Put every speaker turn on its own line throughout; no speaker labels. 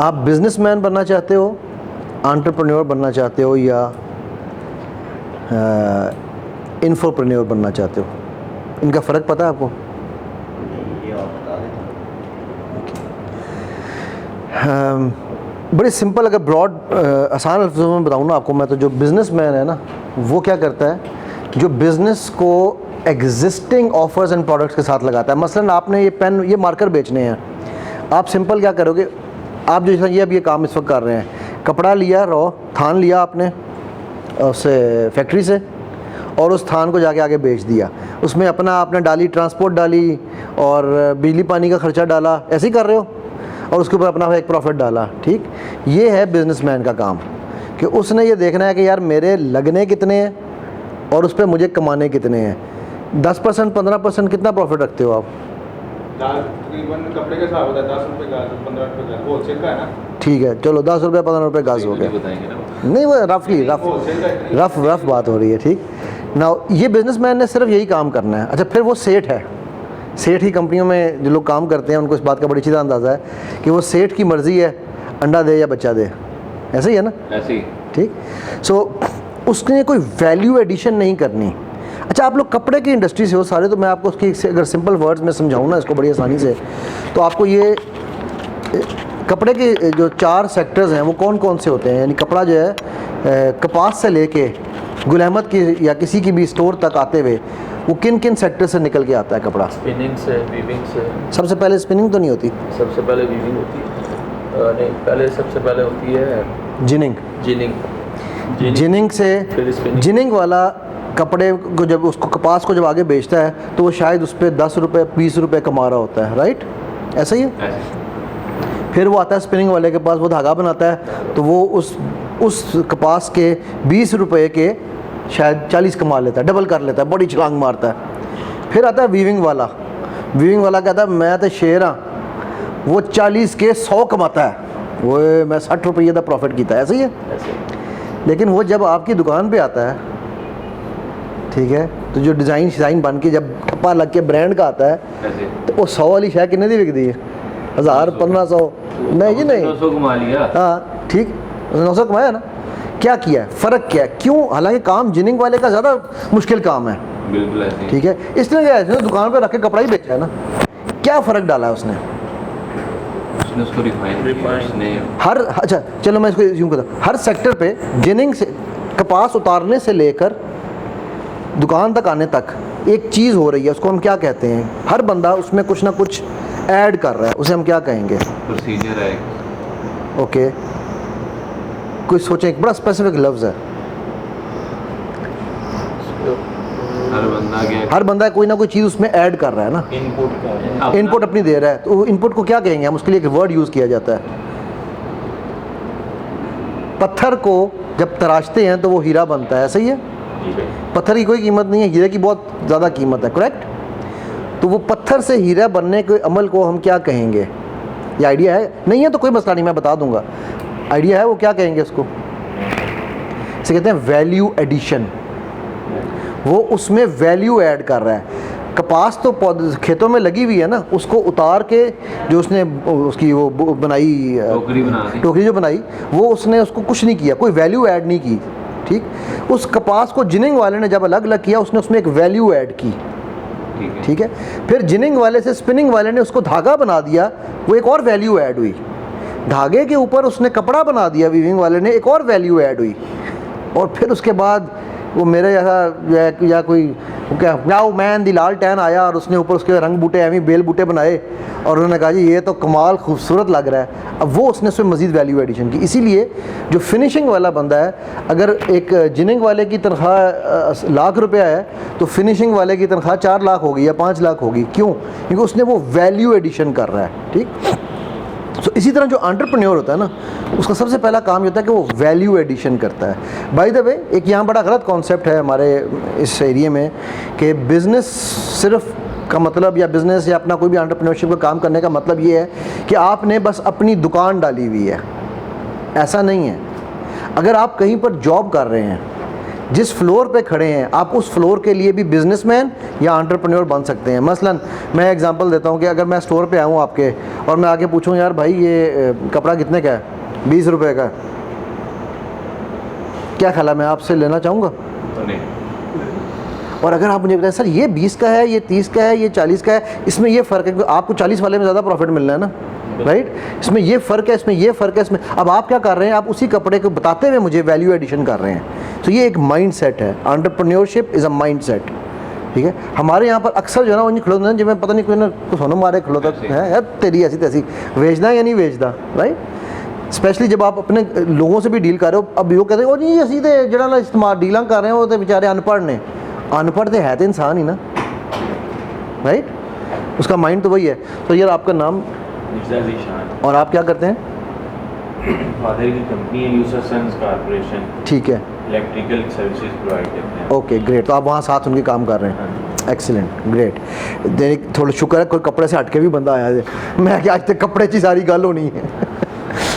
आप बिजनेसमैन बनना चाहते हो, एंटरप्रेन्योर बनना चाहते हो, या इन्फोप्रेन्योर बनना चाहते हो? इनका फ़र्क पता है आपको? बड़ी सिंपल, अगर ब्रॉड आसान लफ्ज़ों में बताऊँ ना आपको मैं, तो जो बिज़नेसमैन है ना वो क्या करता है, जो बिज़नेस को एग्जिस्टिंग ऑफर्स एंड प्रोडक्ट्स के साथ लगाता है। मसलन आपने ये पेन, ये मार्कर बेचने हैं, आप सिंपल क्या करोगे, आप जो ये अब ये काम इस वक्त कर रहे हैं, कपड़ा लिया, रॉ थान लिया आपने उससे फैक्ट्री से, और उस थान को जाके आगे बेच दिया, उसमें अपना आपने डाली ट्रांसपोर्ट डाली और बिजली पानी का खर्चा डाला, ऐसे ही कर रहे हो, और उसके ऊपर अपना एक प्रॉफिट डाला। ठीक, ये है बिजनेसमैन का काम, कि उसने ये देखना है कि यार मेरे लगने कितने हैं और उस पर मुझे कमाने कितने हैं। 10% 15% कितना प्रॉफिट रखते हो आप?
तकरीबन कपड़े के हिसाब होता है 10 रुपये गाज, 15 रुपये गाज, होलसेल का है ना।
ठीक है, चलो 10 रुपये 15 रुपये गाज हो गया, नहीं वो रफली रफ बात हो रही है। ठीक ना, ये बिजनेसमैन ने सिर्फ यही काम करना है। अच्छा, फिर वो सेठ है, सेठ ही कंपनियों में जो लोग काम करते हैं उनको इस बात का बड़ी अच्छी तरह अंदाज़ा है कि वो सेठ की मर्ज़ी है अंडा दे या बच्चा दे, ऐसे ही है ना? ऐसे ही। ठीक, सो उसने कोई वैल्यू एडिशन नहीं करनी। अच्छा, आप लोग कपड़े की इंडस्ट्री से हो सारे, तो मैं आपको उसकी अगर सिंपल वर्ड्स में समझाऊँ ना इसको बड़ी आसानी से, तो आपको ये कपड़े के जो 4 सेक्टर्स हैं वो कौन कौन से होते हैं। यानी कपड़ा जो है कपास से लेके गुल अहमद की या किसी की भी स्टोर तक आते हुए वो किन किन सेक्टर से निकल के आता है कपड़ा?
स्पिनिंग से, वीविंग से।
सबसे पहले स्पिनिंग तो नहीं होती,
सबसे पहले वीविंग होती है, नहीं पहले सबसे पहले होती है
जिनिंग। जिनिंग से, जिनिंग वाला कपड़े को जब उसको कपास को जब आगे बेचता है तो वो शायद उस पर 10 रुपये 20 रुपये कमा रहा होता है, राइट? ऐसा ही है। फिर वो आता है स्पिनिंग वाले के पास, वो धागा बनाता है तो वो उस कपास के 20 रुपये के शायद 40 कमा लेता है, डबल कर लेता है, बड़ी छलांग मारता है। फिर आता है वीविंग वाला, वीविंग वाला कहता है मैं तो शेर हाँ, वो 40 के 100 कमाता है, वो मैं 60 रुपये का प्रॉफिट किया है, ऐसे ही है। लेकिन वो जब आपकी दुकान पे आता है, ठीक है, तो जो डिज़ाइन बन के जब ठप्पा लग के ब्रांड का आता है तो वो 100 वाली शायद कितने दी बिकती है? 1000 1500 नहीं जी, नहीं
900 कमा लिया।
हाँ ठीक, 900 कमाया ना। क्या किया है, फ़र्क क्या है, क्यों? हालांकि काम जिनिंग वाले का ज़्यादा मुश्किल काम है,
बिल्कुल ऐसे।
ठीक है, इसलिए क्या है, दुकान पर रख के कपड़ा ही बेचा है ना। क्या फ़र्क डाला है उसने?
उसको रिफाइन
हर, अच्छा चलो मैं इसको यूँ कहता हूँ, हर सेक्टर पे जिनिंग से, कपास उतारने से लेकर दुकान तक आने तक एक चीज़ हो रही है, उसको हम क्या कहते हैं? हर बंदा उसमें कुछ ना कुछ ऐड कर रहा है, उसे हम क्या कहेंगे?
प्रोसीजर है।
ओके, कोई सोचें, एक बड़ा स्पेसिफिक लफ्ज़ है। हर बंदा कोई ना कोई चीज़ उसमें ऐड कर रहा है ना, इनपुट अपनी दे रहा है, तो इनपुट को क्या कहेंगे हम? उसके लिए एक वर्ड यूज़ किया जाता है। पत्थर को जब तराशते हैं तो वो हीरा बनता है, सही है? पत्थर की कोई कीमत नहीं है, हीरे की बहुत ज़्यादा कीमत है, करेक्ट? तो वो पत्थर से हीरा बनने के अमल को हम क्या कहेंगे? ये आइडिया है? नहीं है तो कोई मसला नहीं, मैं बता दूंगा। आइडिया है, वो क्या कहेंगे उसको? इसे कहते हैं वैल्यू एडिशन। वो उसमें वैल्यू ऐड कर रहा है। कपास तो पौधे खेतों में लगी हुई है ना, उसको उतार के जो उसने उसकी वो बनाई टोकरी जो बनाई, वो उसने उसको कुछ नहीं किया, कोई वैल्यू ऐड नहीं की, ठीक? उस कपास को जिनिंग वाले ने जब अलग अलग किया, उसने उसमें एक वैल्यू ऐड की, ठीक है? फिर जिनिंग वाले से स्पिनिंग वाले ने उसको धागा बना दिया, वो एक और वैल्यू ऐड हुई। धागे के ऊपर उसने कपड़ा बना दिया, वीविंग वाले ने, एक और वैल्यू ऐड हुई। और फिर उसके बाद वो मेरे जैसा या कोई क्या नाउ मैन दी लाल टैन आया और उसने ऊपर उसके रंग बूटे एवं बेल बूटे बनाए और उन्होंने कहा जी ये तो कमाल खूबसूरत लग रहा है। अब वो उसने उसमें मज़ीद वैल्यू एडिशन की। इसीलिए जो फिनिशिंग वाला बंदा है, अगर एक जिनिंग वाले की तनख्वाह लाख रुपया है तो फिनिशिंग वाले की तनख्वाह 4 लाख होगी या 5 लाख होगी। क्यों? क्योंकि उसने वो वैल्यू एडिशन कर रहा है, ठीक? तो इसी तरह जो एंटरप्रेन्योर होता है ना, उसका सबसे पहला काम ये होता है कि वो वैल्यू एडिशन करता है। बाय द वे, एक यहाँ बड़ा गलत कॉन्सेप्ट है हमारे इस एरिया में कि बिज़नेस सिर्फ का मतलब, या बिज़नेस या अपना कोई भी एंटरप्रेन्योरशिप का काम करने का मतलब ये है कि आपने बस अपनी दुकान डाली हुई है। ऐसा नहीं है। अगर आप कहीं पर जॉब कर रहे हैं, जिस फ्लोर पे खड़े हैं आप उस फ्लोर के लिए भी बिजनेसमैन या एंटरप्रेन्योर बन सकते हैं। मसलन मैं एग्जांपल देता हूँ कि अगर मैं स्टोर पे आऊँ आपके और मैं आके पूछूँ यार भाई ये कपड़ा कितने का है, 20 रुपए का, क्या ख्याल है, मैं आपसे लेना चाहूँगा?
तो नहीं।
और अगर आप मुझे बताएं सर ये 20 का है, ये 30 का है, ये 40 का है, इसमें ये फ़र्क है, आपको 40 वाले में ज़्यादा प्रॉफिट मिलना है ना, राइट? इसमें ये फ़र्क है, इसमें ये फ़र्क है, इसमें अब आप क्या कर रहे हैं, आप उसी कपड़े को बताते हुए मुझे वैल्यू एडिशन कर रहे हैं। तो ये एक माइंड सेट है, entrepreneurship is a mind set, ठीक है। हमारे यहाँ पर अक्सर जो है ना वो खिलौते हैं जिसमें पता नहीं कोई ना कुछ होना मारे खिलौता है यार, तेरी ऐसी तैसी, बेचना या नहीं बेचना, राइट? स्पेशली जब आप अपने लोगों से भी डील कर रहे हो, अब लोग कहते हैं ओ जी असी तो जरा इस्तेमाल डील कर रहे हैं वो तो बेचारे अनपढ़ ने, अनपढ़ तो है तो इंसान ही ना, राइट? उसका माइंड तो वही है। तो यार आपका नाम
मिर्ज़ा ज़ीशान,
और आप क्या करते हैं?
फादर की कंपनी है यूसुफ सन्स कॉर्पोरेशन,
ठीक है,
इलेक्ट्रिकल सर्विसेज प्रोवाइड करते हैं।
Okay great. तो आप वहाँ साथ उनके काम कर रहे हैं, एक्सीलेंट, ग्रेट। देख थोड़ा शुक्र है कोई कपड़े से हटके भी बंदा आया है, मैं क्या आज तक कपड़े की सारी गल होनी है।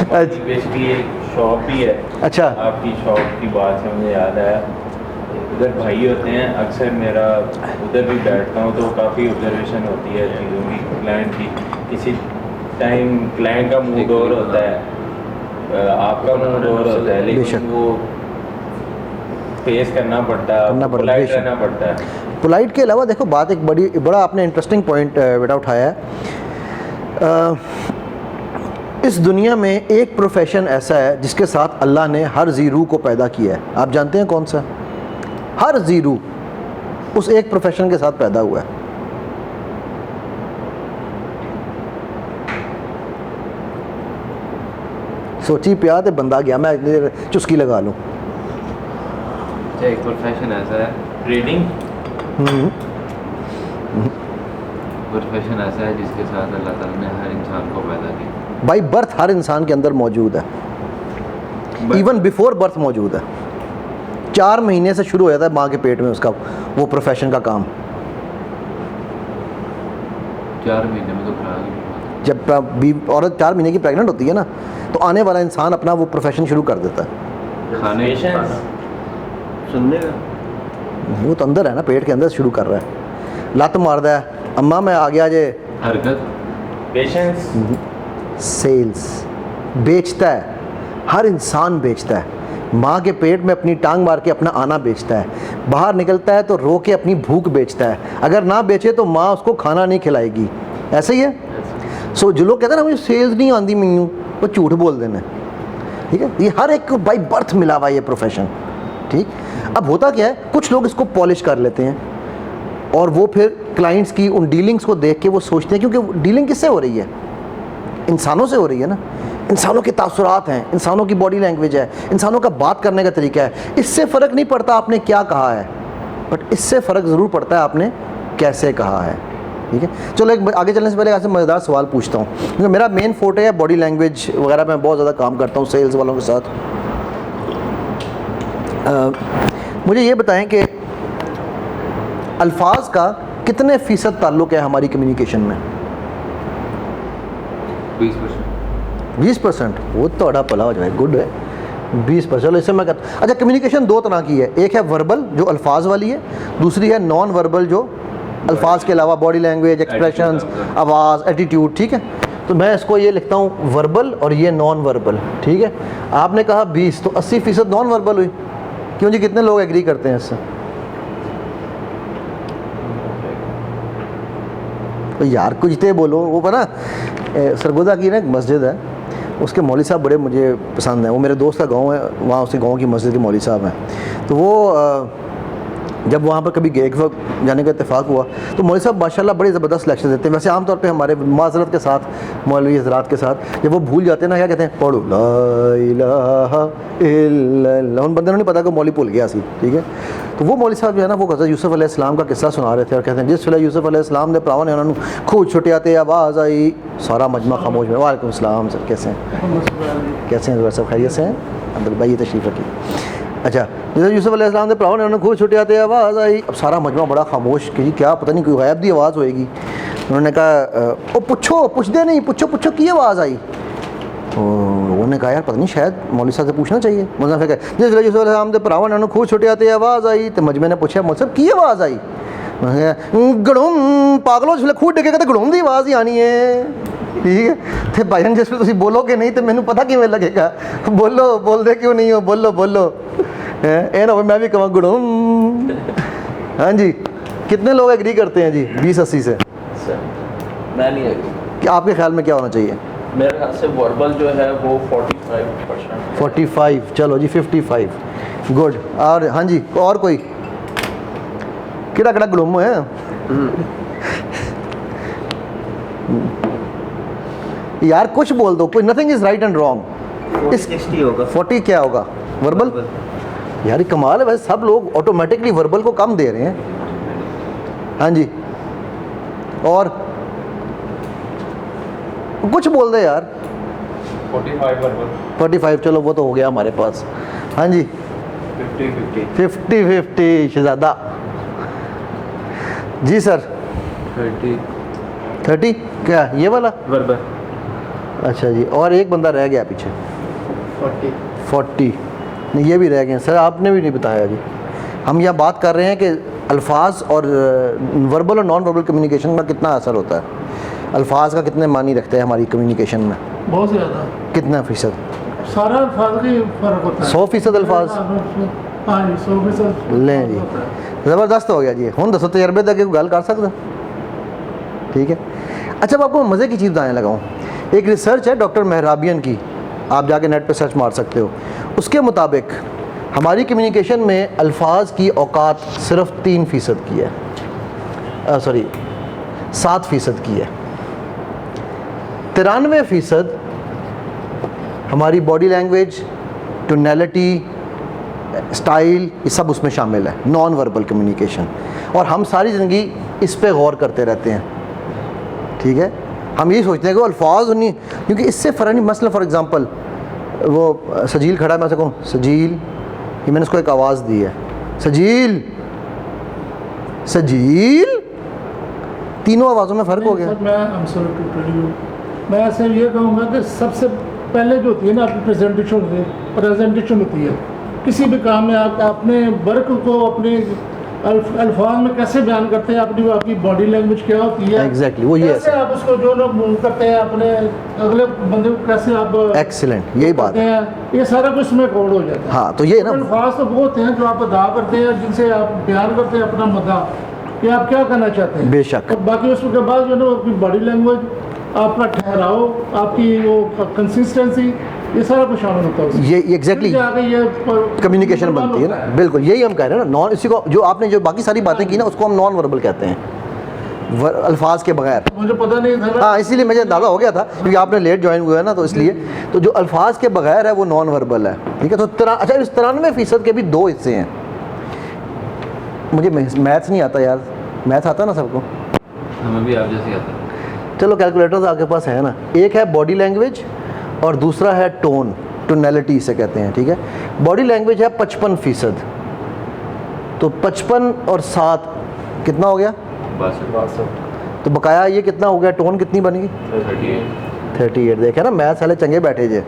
बेसिकली एक शॉप ही है।
अच्छा,
आपकी शॉप की बात से मुझे याद आया, उधर भाई होते हैं, अक्सर मेरा उधर भी बैठता हूँ तो काफ़ी ऑब्जर्वेशन होती है चीज़ों की, क्लाइंट की। किसी टाइम क्लाइंट का मूड और होता है, आपका मूड और होता है, लेकिन वो फेस करना पड़ता है, पोलाइट रहना पड़ता है।
पोलाइट के अलावा देखो बात एक बड़ा आपने इंटरेस्टिंग पॉइंट बेटा उठाया है। इस दुनिया में एक प्रोफेशन ऐसा है जिसके साथ अल्लाह ने हर जी रूह को पैदा किया है, आप जानते हैं कौन सा? हर जी रूह उस एक प्रोफेशन के साथ पैदा हुआ है। सोची पिया तो बंदा गया, मैं चुस्की लगा लूँ।
एक प्रोफेशन ऐसा है ट्रेडिंग, प्रोफेशन ऐसा है जिसके साथ अल्लाह ताला ने हर इंसान को पैदा किया।
बाई बर्थ हर इंसान के अंदर मौजूद है, इवन बिफोर बर्थ मौजूद है। 4 महीने से शुरू हो जाता है माँ के पेट में उसका वो प्रोफेशन का काम।
4 महीने में तो
जब औरत 4 महीने की प्रेग्नेंट होती है ना तो आने वाला इंसान अपना वो प्रोफेशन शुरू कर देता है।
खाने सुनने का
वो तो अंदर है ना, पेट के अंदर शुरू कर रहा है, लत मारदा है, अम्मा मैं आ गया जे,
हरकत, पेशेंस,
सेल्स, बेचता है, हर इंसान बेचता है। माँ के पेट में अपनी टांग मार के अपना आना बेचता है, बाहर निकलता है तो रो के अपनी भूख बेचता है, अगर ना बेचे तो माँ उसको खाना नहीं खिलाएगी, ऐसे ही है। सो जो लोग कहते हैं ना मुझे सेल्स नहीं आती मैनू, वो झूठ बोल देना, ठीक है। ये हर एक को बाई बर्थ मिला हुआ ये प्रोफेशन, ठीक। अब होता क्या है, कुछ लोग इसको पॉलिश कर लेते हैं और वो फिर क्लाइंट्स की उन डीलिंग्स को देख के वो सोचते हैं, क्योंकि डीलिंग किससे हो रही है? इंसानों से हो रही है ना, इंसानों के तासुरात हैं, इंसानों की बॉडी लैंग्वेज है, इंसानों का बात करने का तरीका है। इससे फ़र्क नहीं पड़ता आपने क्या कहा है, बट इससे फ़र्क ज़रूर पड़ता है आपने कैसे कहा है, ठीक है। चलो एक आगे चलने से पहले आपसे मज़ेदार सवाल पूछता हूँ, क्योंकि मेरा मेन फोटे है बॉडी लैंग्वेज वगैरह, मैं बहुत ज़्यादा काम करता हूँ सेल्स वालों के साथ। मुझे ये बताएं कि अल्फाज का कितने फ़ीसद ताल्लुक़ है हमारी कम्युनिकेशन में? 20%। वो तो बड़ा भला हो जाए, गुड है 20%। चलो इससे मैं कहता, अच्छा कम्युनिकेशन 2 तरह की है, एक है वर्बल जो अल्फाज वाली है, दूसरी है नॉन वर्बल जो अल्फाज के अलावा बॉडी लैंग्वेज, एक्सप्रेशंस, आवाज़, एटीट्यूड, ठीक है। तो मैं इसको ये लिखता हूँ वर्बल और ये नॉन वर्बल, ठीक है। आपने कहा 20, तो 80% नॉन वर्बल हुई। क्यों जी, कितने लोग एग्री करते हैं इससे? तो यार कुछ तो बोलो। वो पता सरगोदा की ना एक मस्जिद है, उसके मौलवी साहब बड़े मुझे पसंद हैं। वो मेरे दोस्त का गांव है, वहाँ उसके गांव की मस्जिद के मौलवी साहब हैं। तो वो जब वहाँ पर कभी एक वक्त जाने का इत्तेफाक हुआ तो मौलवी साहब माशाल्लाह बड़ी ज़बरदस्त लेक्चर देते हैं। वैसे आमतौर पे हमारे माज़रत के साथ मौलवी हज़रात के साथ जब वो भूल जाते हैं ना, क्या कहते हैं, पढ़ो ला इलाहा इल्लल्लाह। उन बंदे ने नहीं पता कि मौलवी भूल गया सी, ठीक है। तो वो मौलवी साहब जो है ना, वो हज़रत यूसुफ अलैहिस्सलाम का किस्सा सुना रहे थे और कहते हैं जिस वेले यूसुफ अलैहिस्सलाम ने भरावां ने उन्होंने खूब छुटिया तो आवाज़ आई, सारा मजमा खामोश में। वालेकुम सलाम सर, कैसे हैं? कैसे हैं सब? खैरियत से हैं? अब्दुल भाई तशरीफ़ रखिए। अच्छा, जैसे यूसुफ अलैहिस्सलाम ने भरावां ने उन्होंने खूब छुटिया तो आवाज़ आई, अब सारा मजमा बड़ा खामोश कि क्या पता नहीं कोई गायब दी आवाज़ होएगी। उन्होंने कहा ओ पुछो, पुछदे नहीं, पुछो पुछो की आवाज़ आई। लोगों ने कहा यार पता नहीं शायद मौलवी साहब से पूछना चाहिए। मौलवी साहब कहा जिस ਵੇਲੇ जिस हम तो भरावा ने खूह छुटिया तो आवाज़ आई तो मजमे ने पूछा मौलवी साहब की आवाज़ आई, गड़ूम पागलो जिस खूह डिगेगा तो गड़ूम की आवाज़ ही आनी है। ठीक है तो भाईजान जिस वे तुम बोलोगे नहीं तो मैनू पता किवें लगेगा, बोलो बोलते क्यों नहीं हो, बोलो बोलो है ना, मैं भी कहूँ गड़ूम। हाँ जी कितने लोग एग्री करते हैं जी 20-80 से?
सर मैं नहीं एग्री।
कि आपके ख्याल में क्या होना चाहिए?
मेरे ख्याल से वर्बल जो है वो 45%।
45 चलो जी 55 गुड। और हाँ जी और कोई किड़ा किड़ा गड़ूम है? यार कुछ बोल दो, कोई nothing is right and wrong.
60 होगा।
40 क्या होगा? वर्बल? यार ये कमाल है, वैसे सब लोग ऑटोमेटिकली वर्बल को कम दे रहे हैं। हाँ जी और कुछ बोल दे यार।
45 वर्बल।
45 चलो वो तो हो गया हमारे पास। हाँ जी 50-50 शहजादा जी सर। 30 क्या ये वाला?
वर्बल।
अच्छा जी और एक बंदा रह गया पीछे 40 नहीं ये भी रह गए सर, आपने भी नहीं बताया जी। हम यहाँ बात कर रहे हैं कि अल्फाज और वर्बल और नॉन वर्बल कम्युनिकेशन का कितना असर होता है, अल्फाज का कितने मानी रखते हैं हमारी कम्युनिकेशन में?
बहुत ज़्यादा।
कितना फ़ीसद?
सारा अल्फाज का ही फ़र्क होता है।
100% अल्फाज?
हाँ जी 100%।
लें जी ज़बरदस्त हो गया जी। हूँ दसो तजर्बे तक कोई गल कर सकता? ठीक है अच्छा अब आपको मज़े की चीज़ बताने लगा हूँ। एक रिसर्च है डॉक्टर मेहराबियन की, आप जाके नेट पे सर्च मार सकते हो। उसके मुताबिक हमारी कम्युनिकेशन में अल्फाज की औकात सिर्फ 3% की है, सॉरी 7% की है। 93% हमारी बॉडी लैंग्वेज, टोनैलिटी, स्टाइल ये सब उसमें शामिल है, नॉन वर्बल कम्युनिकेशन। और हम सारी ज़िंदगी इस पे गौर करते रहते हैं। ठीक है हम यही सोचते हैं कि वो अल्फाज उन्हीं, क्योंकि इससे फ़र्क नहीं। मसला फॉर एग्ज़ाम्पल वो सजील खड़ा है, मैं कहूँ सजील, ये मैंने उसको एक आवाज़ दी है सजील सजील, तीनों आवाज़ों में फ़र्क हो गया।
सर मैं ऐसे ये कहूँगा कि सबसे पहले जो होती है ना आपकी प्रेजेंटेशन होती है किसी भी काम में। आप अपने वर्क को अपने अल्फाज में कैसे बयान करते हैं, अपनी आपकी बॉडी लैंग्वेज क्या होती है
एग्जैक्टली वो ये
कैसे आप उसको जो लोग करते हैं अपने अगले बंदे को कैसे आप
एक्सीलेंट यही बात
करते
है।
हैं, ये सारा कुछ इसमें कोड हो जाता है।
हाँ तो ये ना
अल्फाज तो बहुत हैं जो आप अदा करते हैं, जिनसे आप बयान करते हैं अपना मुद्दा कि आप क्या करना चाहते हैं।
बेशक।
और बाकी उसके बाद जो है ना आपकी बॉडी लैंग्वेज, आपका ठहराव, आपकी वो कंसिस्टेंसी, ये सारा कुछ शामिल होता है उसमें।
ये एग्जैक्टली कम्युनिकेशन बनती है ना, बिल्कुल यही हम कह रहे हैं ना। नॉन इसी को जो आपने जो बाकी सारी बातें की ना उसको हम नॉन वर्बल कहते हैं, अल्फाज के बगैर।
मुझे पता नहीं था।
हाँ इसीलिए मुझे अंदाज़ा हो गया था क्योंकि आपने लेट ज्वाइन हुआ है ना, तो इसलिए तो जो अल्फाज के बगैर है वो नॉन वर्बल है। ठीक है तो अच्छा इस 93% के भी 2 हिस्से हैं। मुझे मैथ्स नहीं आता यार, मैथ आता ना सबको?
हमें भी आप जैसे आता है।
चलो कैलकुलेटर आपके पास है ना। एक है बॉडी लैंग्वेज और दूसरा है टोनैलिटी इसे कहते हैं। ठीक है बॉडी लैंग्वेज है 55%, तो 55 और 7 कितना हो गया?
62।
तो बकाया ये कितना हो गया? टोन कितनी बनेगी? 38। देखे ना मैथ्स वाले चंगे बैठे जे।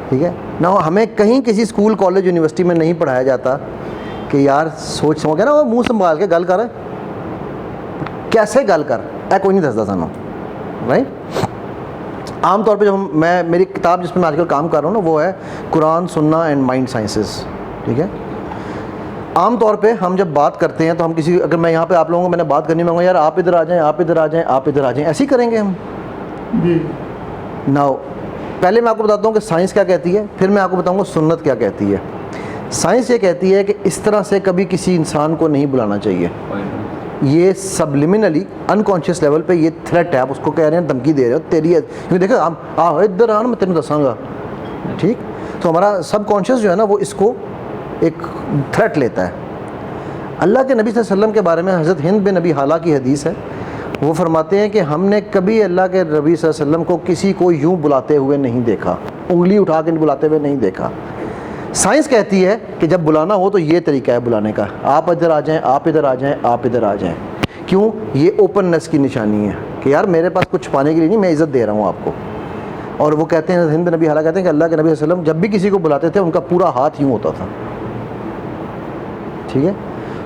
ठीक है ना हमें कहीं किसी स्कूल कॉलेज यूनिवर्सिटी में नहीं पढ़ाया जाता कि यार सोच समझ के ना वो मुंह संभाल के गल कर, कैसे गल कर ऐ कोई नहीं दसदा सानू राइट। आमतौर पे जब मैं मेरी किताब जिस पर मैं आजकल काम कर रहा हूँ ना वो है कुरान सुन्ना एंड माइंड साइंसेस। ठीक है आमतौर पे हम जब बात करते हैं तो हम किसी, अगर मैं यहाँ पे आप लोगों को मैंने बात करनी मांगा यार आप इधर आ जाएं, आप इधर आ जाएं, आप इधर आ जाएं, ऐसे ही करेंगे हम
जी।
नाउ पहले मैं आपको बताता हूँ कि साइंस क्या कहती है, फिर मैं आपको बताऊँगा सुन्नत क्या कहती है। साइंस ये कहती है कि इस तरह से कभी किसी इंसान को नहीं बुलाना चाहिए। ये सबलिमिनली अनकॉन्शियस लेवल पे ये थ्रेट है, आप उसको कह रहे हैं, धमकी दे रहे हो तेरी, क्योंकि देखो हम इधर आना मैं तेन दसांगा। ठीक तो हमारा सबकॉन्शियस जो है ना वो इसको एक थ्रेट लेता है। अल्लाह के नबी सल्लल्लाहु अलैहि वसल्लम के बारे में हज़रत हिंद बिन अबी हाला की हदीस है, वो फरमाते हैं कि हमने कभी अल्लाह के नबी सल्लल्लाहु अलैहि वसल्लम को किसी को यूँ बुलाते हुए नहीं देखा, उंगली उठा के बुलाते हुए नहीं देखा। साइंस कहती है कि जब बुलाना हो तो ये तरीका है बुलाने का, आप इधर आ जाएं, आप इधर आ जाएं, आप इधर आ जाएं। क्यों? ये ओपननेस की निशानी है कि यार मेरे पास कुछ पाने के लिए नहीं, मैं इज़्ज़त दे रहा हूँ आपको। और वो कहते हैं, हिंद नबी हाला कहते हैं कि अल्लाह के नबी सल्लल्लाहु अलैहि वसल्लम जब भी किसी को बुलाते थे उनका पूरा हाथ यूँ होता था। ठीक है,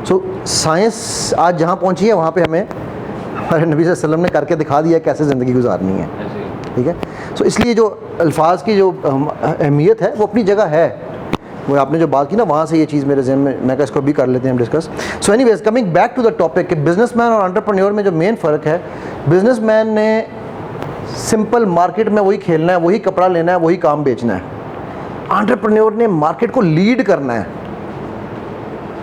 सो साइंस आज जहाँ पहुँची है वहाँ पे हमें हमारे नबी सल्लल्लाहु अलैहि वसल्लम ने करके दिखा दिया कैसे ज़िंदगी गुजारनी है। ठीक है, सो इसलिए जो अल्फाज की जो अहमियत है वो अपनी जगह है। वो आपने जो बात की ना, वहाँ से ये चीज़ मेरे ज़हन में, मैं कहा इसको भी कर लेते हैं हम discuss. So anyways, coming back to the topic कि बिजनेसमैन और एंटरप्रेन्योर में जो मेन फ़र्क है, बिजनेसमैन ने सिंपल मार्केट में वही खेलना है, वही कपड़ा लेना है, वही काम बेचना है। एंटरप्रेन्योर ने मार्केट को लीड करना है।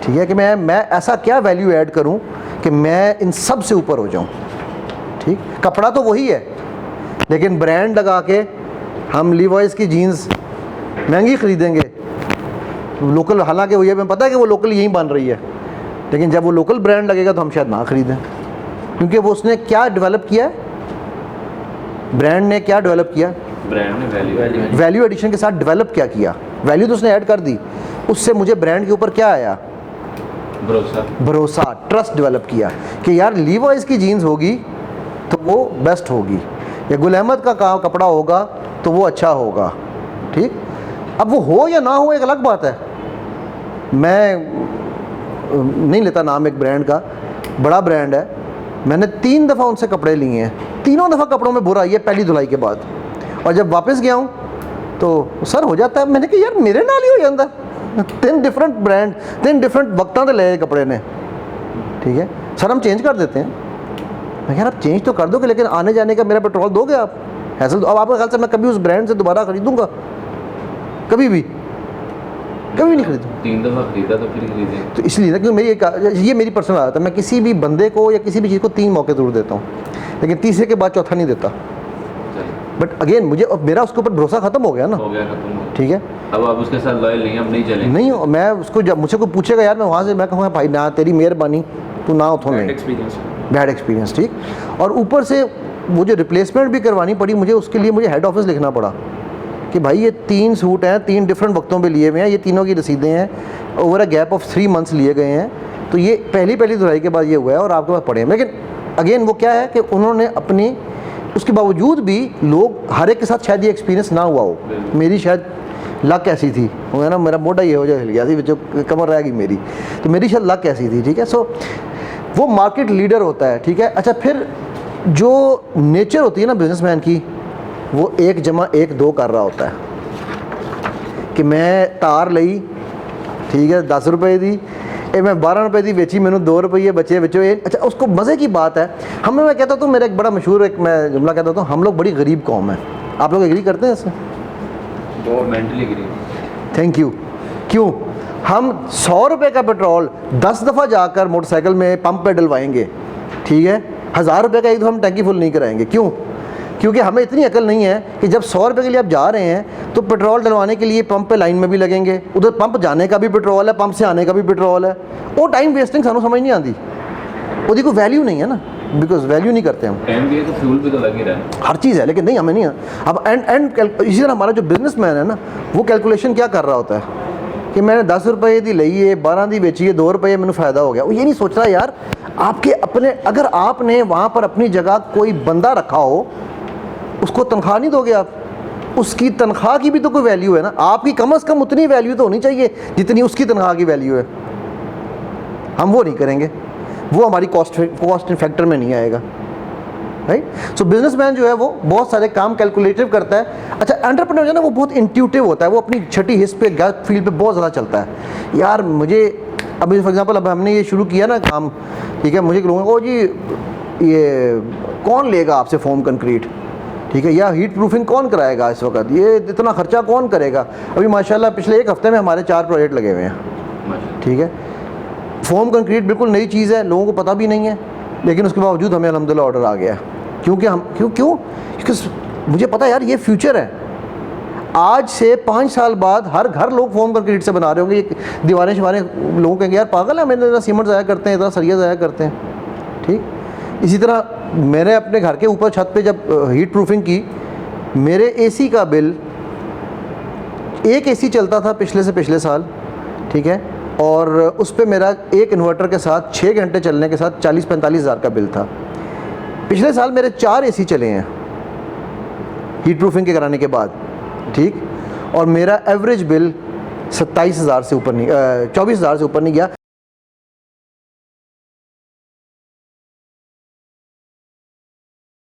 ठीक है, कि मैं ऐसा क्या वैल्यू ऐड करूं कि मैं इन सब से ऊपर हो जाऊं। ठीक, कपड़ा तो वही है, लेकिन ब्रांड लगा के हम लीवॉइस की जीन्स महंगी ख़रीदेंगे लोकल, हालांकि वो ये हमें पता है कि वो लोकल यहीं बन रही है, लेकिन जब वो लोकल ब्रांड लगेगा तो हम शायद ना ख़रीदें, क्योंकि वो उसने क्या डेवलप किया है, ब्रांड ने क्या डेवलप किया,
ब्रांड ने
वैल्यू एडिशन के साथ डेवलप क्या किया, वैल्यू तो उसने ऐड कर दी, उससे मुझे ब्रांड के ऊपर क्या आया, भरोसा, ट्रस्ट डेवलप किया कि यार लीवॉइस की जीन्स होगी तो वो बेस्ट होगी, या गुल अहमद का कपड़ा होगा तो वो अच्छा होगा। ठीक, अब वो हो या ना हो एक अलग बात है। मैं नहीं लेता नाम एक ब्रांड का, बड़ा ब्रांड है, मैंने 3 दफ़ा उनसे कपड़े लिए हैं, तीनों दफ़ा कपड़ों में बुरा आई है पहली धुलाई के बाद, और जब वापस गया हूँ तो सर हो जाता है। मैंने कहा यार मेरे नाल ही हो जाता, 3 डिफरेंट ब्रांड, 3 डिफरेंट वक्तों से ले कपड़े ने। ठीक है सर, हम चेंज कर देते हैं। मैं यार आप चेंज तो कर दोगे, लेकिन आने जाने का मेरा पेट्रोल दोगे आप, हैसल। अब आपके ख्याल से मैं कभी उस ब्रांड से दोबारा ख़रीदूँगा? कभी नहीं खरीदूँ।
3 दफ़ा खरीदा तो फिर खरीदें।
तो इसलिए ना, क्योंकि ये मेरी पर्सनल आदत है, मैं किसी भी बंदे को या किसी भी चीज़ को 3 मौके ज़रूर देता हूँ, लेकिन तीसरे के बाद चौथा नहीं देता। बट अगेन मुझे मेरा उसके ऊपर भरोसा ख़त्म हो गया ना,
हो गया खत्म।
ठीक है,
अब आप उसके साथ लॉयल नहीं, अब नहीं चलेंगे।
नहीं मैं उसको, जब मुझसे कोई पूछेगा यार, मैं वहाँ से मैं कहूँगा भाई ना तेरी मेहरबानी, तू ना उठो, नहीं बैड एक्सपीरियंस। ठीक, और ऊपर से वो जो रिप्लेसमेंट भी करवानी पड़ी मुझे, उसके लिए मुझे हेड ऑफिस लिखना पड़ा कि भाई ये 3 सूट हैं, 3 डिफरेंट वक्तों पे लिए हुए हैं, ये तीनों की रसीदें हैं, over a gap of 3 months लिए गए हैं, तो ये पहली धुलाई के बाद ये हुआ है और आपके पास पड़े हैं। लेकिन अगेन वो क्या है कि उन्होंने अपनी, उसके बावजूद भी लोग, हर एक के साथ शायद ये एक्सपीरियंस ना हुआ हो, मेरी शायद लक ऐसी थी, वो है ना, मेरा मोटा ये हो जाए हिल गया थी, जो कमर रह गई मेरी, तो मेरी शायद लक ऐसी थी। ठीक है, सो वो मार्केट लीडर होता है। ठीक है, अच्छा, फिर जो नेचर होती है ना बिजनेसमैन की, वो 1 + 1 2 कर रहा होता है कि मैं तार ली, ठीक है, 10 रुपए दी, ये मैं 12 रुपए दी बेची, मैंने 2 रुपये बचे बचो। अच्छा, उसको मज़े की बात है, मैं कहता हूँ, मेरा एक बड़ा मशहूर एक मैं जुमला कहता हूँ, हम लोग बड़ी गरीब कौम है। आप लोग एग्री करते हैं इससे?
मेंटली गरीब।
Thank you. क्यों? हम 100 रुपये का पेट्रोल 10 दफ़ा जाकर मोटरसाइकिल में पंप पे डलवाएंगे, ठीक है, 1000 रुपये का एक दफ़ा हम टैंकी फुल नहीं कराएंगे। क्यों? क्योंकि हमें इतनी अकल नहीं है कि जब 100 रुपये के लिए आप जा रहे हैं तो पेट्रोल डलवाने के लिए पंप पे लाइन में भी लगेंगे, उधर पंप जाने का भी पेट्रोल है, पंप से आने का भी पेट्रोल है, वो टाइम वेस्टिंग सानू समझ नहीं आती, वो कोई वैल्यू नहीं है ना, बिकॉज वैल्यू नहीं करते हम।
टाइम भी है तो फ्यूल भी तो लग ही रहा है,
हर चीज़ है, लेकिन नहीं, हमें नहीं है। अब इसी तरह हमारा जो बिजनेसमैन है ना, वो कैलकुलेशन क्या कर रहा होता है कि मैंने 10 रुपये दी ली है, 12 दी बेची है, 2 रुपये मैंने फ़ायदा हो गया। वो ये नहीं सोच रहा यार, आपके अपने, अगर आपने वहाँ पर अपनी जगह कोई बंदा रखा हो, उसको तनख्वाह नहीं दोगे आप, उसकी तनख्वाह की भी तो कोई वैल्यू है ना, आपकी कम से कम उतनी वैल्यू तो होनी चाहिए जितनी उसकी तनख्वाह की वैल्यू है। हम वो नहीं करेंगे, वो हमारी कॉस्ट फैक्टर में नहीं आएगा, राइट। सो बिजनेसमैन जो है वो बहुत सारे काम कैलकुलेटिव करता है। अच्छा, एंटरप्रेन्योर जो है ना, वो बहुत इंट्यूटिव होता है, वो अपनी छठी हिस्स पे, गट फील पे बहुत ज़्यादा चलता है। यार मुझे अभी फॉर एग्जांपल, अब हमने ये शुरू किया ना काम, ठीक है, मुझे लोगों को जी ये कौन लेगा आपसे फोम कंक्रीट, ठीक है, या हीट प्रूफिंग कौन कराएगा इस वक्त, ये इतना खर्चा कौन करेगा। अभी माशाल्लाह पिछले 1 हफ्ते में हमारे 4 प्रोजेक्ट लगे हुए हैं, ठीक है। फोम कंक्रीट बिल्कुल नई चीज़ है, लोगों को पता भी नहीं है, लेकिन उसके बावजूद हमें अल्हम्दुलिल्लाह ऑर्डर आ गया, क्योंकि हम क्योंकि मुझे पता है यार ये फ्यूचर है। आज से 5 साल बाद हर घर लोग फोम कंक्रीट से बना रहे होंगे, ये दीवारें शिवारें, लोगों कहेंगे यार पागल है, मैंने इतना सीमेंट ज़ाया करते हैं, इतना सरिया ज़ाया करते हैं, ठीक। इसी तरह मैंने अपने घर के ऊपर छत पे जब हीट प्रूफिंग की, मेरे एसी का बिल, एक एसी चलता था पिछले साल, ठीक है, और उस पे मेरा एक इन्वर्टर के साथ 6 घंटे चलने के साथ 40-45 हज़ार का बिल था। पिछले साल मेरे 4 एसी चले हैं, हीट प्रूफिंग के कराने के बाद, ठीक। और मेरा एवरेज बिल 27,000 से ऊपर नहीं 24,000 से ऊपर नहीं गया।